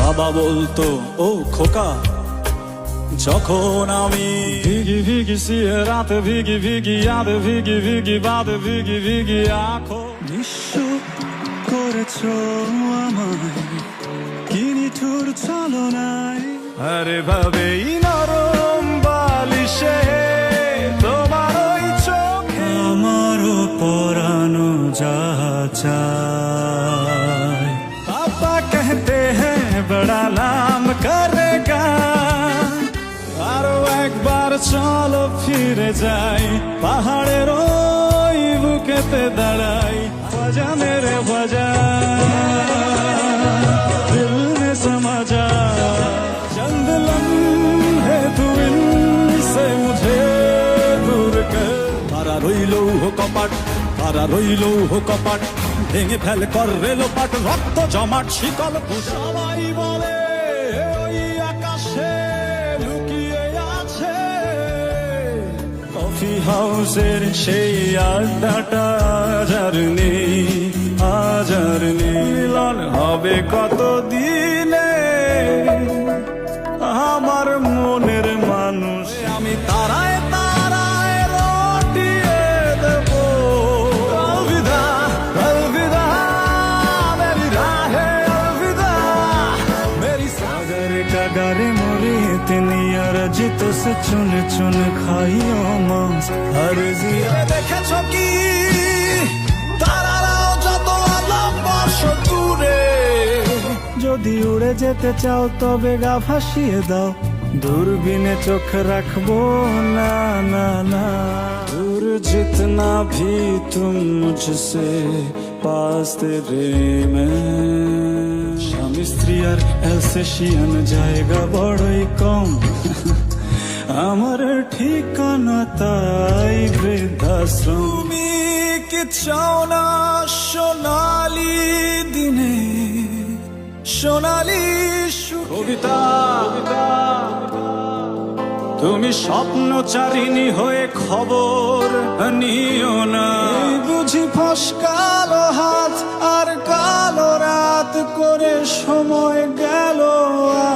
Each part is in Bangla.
বাবা বলতো ও খোকা, যখন আমি ভিগি ভিগি সিয়ে রাতে ভিগি ভিগি আদে ভিগি ভিগি বাদে ভিগি ভিগি আঁখো নিঃস্ব করেছো আমায়, কি নিঠুর ছলনায়। আরে ভাবেই নরম বালিশে তোমার ওই চোখে আমারও পরানো যা চায়। पापा कहते हैं बड़ा नाम करेगा, আরো একবার চলো ফিরে যাই, পাহাড়ের ওই বুকেতে দাঁড়াই। বাজা মেরে বাজা দিল মে সমা যা, চন্দ লম্হে তু ইনসে মুঝে দূর কর। তারা রইলো হো কপাট, তারা রইলো হো কপাট, ভেঙে ফেল কর রেলোপাট, রক্ত জমাট শিকল। সবাই বলে ওই আকাশে লুকিয়ে আছে কফি হাউসের সেই আড্ডাটা, আজ আর নেই, আজ আর নেই। মিলন হবে কত দিনে আমার মনের মানুষ, আমি তারায় তারায় রটিয়ে দেব। अलविदा अलविदा मेरी राहे अलविदा, मेरी सागर का गारे मोरे इतनी अरज तो से चुन चुन खाइयो मांस हर जिया। দেখেছো কি তারারাও যত আলাম বর্ষ দূরে, যদি উড়ে যেতে চাও তবে গা ভাসিয়ে দাও, দূরবীনে চোখ রাখবো না না না। दूर जितना भी तुम मुझसे पास तेरे में, স্বামী স্ত্রী আর অ্যালসেশিয়ান জায়গা বড়ই কম, আমার ঠিকানা তাই বৃদ্ধাশ্রম। তুমি কি চাও না সোনালি দিনে সোনালি কবিতা, তুমি স্বপ্নচারিণী হয়ে খবর নিও না। বুঝি ফসকালো হাত আর কালো রাত করে সময় গেল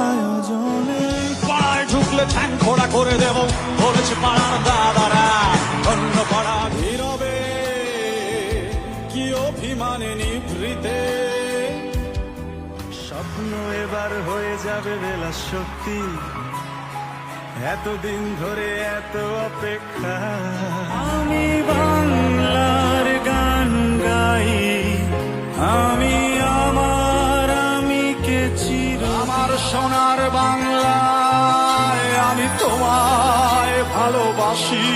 আয়োজনে। পাড়ায় ঢুকলে ঠ্যাং খোড়া করে দেব বলেছে পাড়ার দাদারা, অন্য পাড়া নীরবে কি অভিমানে নিভৃতে। স্বপ্ন এবার হয়ে যাবে বেলা সত্যি, এতদিন ধরে এত অপেক্ষা। আমি বাংলার গান গাই, আমি আমার আমি কে চির, আমার সোনার বাংলায় আমি তোমায় ভালোবাসি।